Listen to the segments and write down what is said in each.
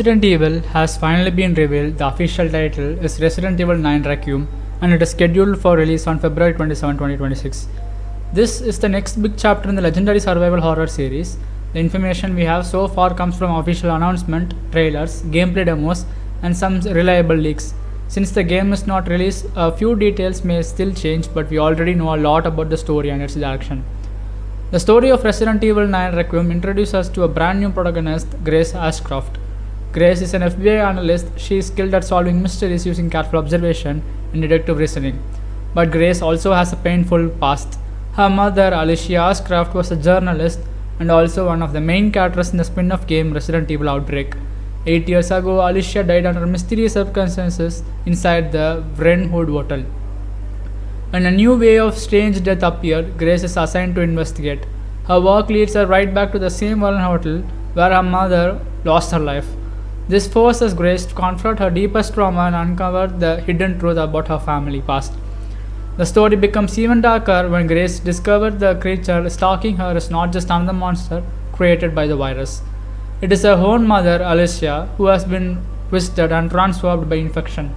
Resident Evil has finally been revealed. The official title is Resident Evil 9 Requiem and it is scheduled for release on February 27, 2026. This is the next big chapter in the legendary survival horror series. The information we have so far comes from official announcement, trailers, gameplay demos, and some reliable leaks. Since the game is not released, a few details may still change, but we already know a lot about the story and its direction. The story of Resident Evil 9 Requiem introduces us to a brand new protagonist, Grace Ashcroft. Grace is an FBI analyst. She is skilled at solving mysteries using careful observation and deductive reasoning. But Grace also has a painful past. Her mother, Alyssa Ashcroft, was a journalist and also one of the main characters in the spin-off game Resident Evil Outbreak. 8 years ago, Alyssa died under mysterious circumstances inside the Wrenwood Hotel. When a new way of strange death appeared, Grace is assigned to investigate. Her work leads her right back to the same Wrenwood Hotel where her mother lost her life. This forces Grace to confront her deepest trauma and uncover the hidden truth about her family past. The story becomes even darker when Grace discovers the creature stalking her is not just another monster created by the virus. It is her own mother, Alyssa, who has been twisted and transformed by infection.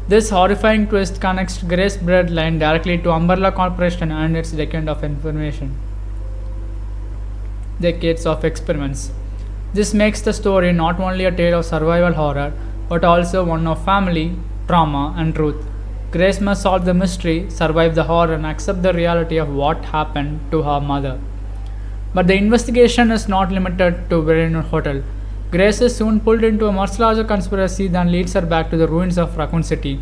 This horrifying twist connects Grace's bloodline directly to Umbrella Corporation and its decades of experiments. This makes the story not only a tale of survival horror, but also one of family, trauma, and truth. Grace must solve the mystery, survive the horror, and accept the reality of what happened to her mother. But the investigation is not limited to Wrenwood Hotel. Grace is soon pulled into a much larger conspiracy that leads her back to the ruins of Raccoon City.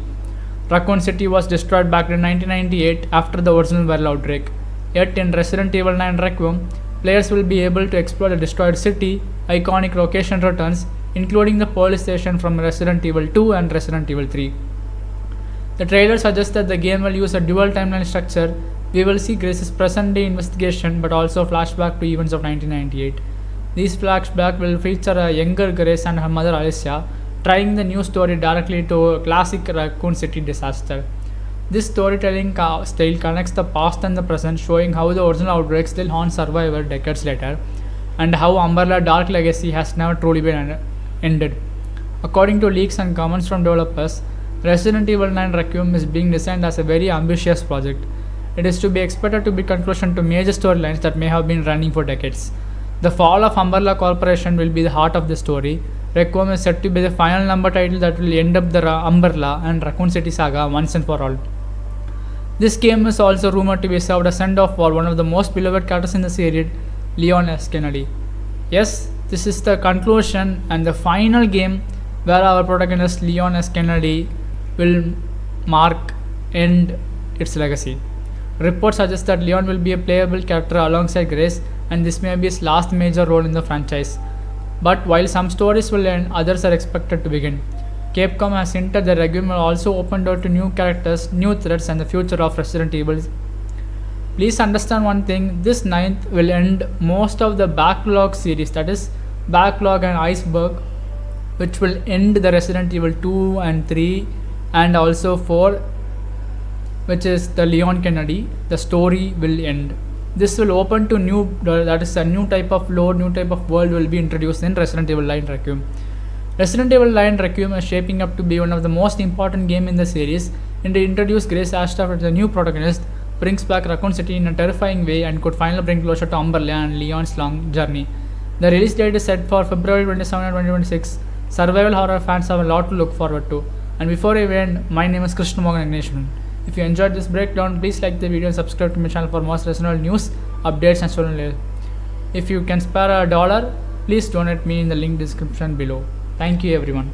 Raccoon City was destroyed back in 1998 after the original viral outbreak. Yet in Resident Evil 9 Requiem, players will be able to explore the destroyed city. Iconic location returns, including the police station from Resident Evil 2 and Resident Evil 3. The trailer suggests that the game will use a dual timeline structure. We will see Grace's present-day investigation, but also flashback to events of 1998. These flashbacks will feature a younger Grace and her mother Alyssa, trying the new story directly to a classic Raccoon City disaster. This storytelling style connects the past and the present, showing how the original outbreak still haunts survivors decades later, and how Umbrella's dark legacy has never truly been ended. According to leaks and comments from developers, Resident Evil 9 Requiem is being designed as a very ambitious project. It is to be expected to be conclusion to major storylines that may have been running for decades. The fall of Umbrella Corporation will be the heart of the story. Requiem is said to be the final number title that will end up the Umbrella and Raccoon City saga once and for all. This game is also rumored to be served a send-off for one of the most beloved characters in the series, Leon S. Kennedy. Yes, this is the conclusion and the final game where our protagonist Leon S. Kennedy will end its legacy. Reports suggest that Leon will be a playable character alongside Grace, and this may be his last major role in the franchise. But while some stories will end, others are expected to begin. Capcom has hinted that Requiem will also open door to new characters, new threats, and the future of Resident Evil. Please understand one thing, this 9th will end most of the backlog series, that is Backlog and Iceberg, which will end the Resident Evil 2 and 3 and also 4, which is the Leon Kennedy. The story will end. This will open to new, that is a new type of lore, new type of world will be introduced in Resident Evil 9 Requiem. Resident Evil 9 Requiem is shaping up to be one of the most important games in the series, and to introduce Grace Ashcroft as the new protagonist, brings back Raccoon City in a terrifying way and could finally bring closure to Umbrella and Leon's long journey. The release date is set for February 27, 2026. Survival horror fans have a lot to look forward to. And before I end, my name is Krishnamohan Yagneswaran. If you enjoyed this breakdown, please like the video and subscribe to my channel for more Resident Evil news, updates and story. If you can spare $1, please donate me in the link description below. Thank you everyone.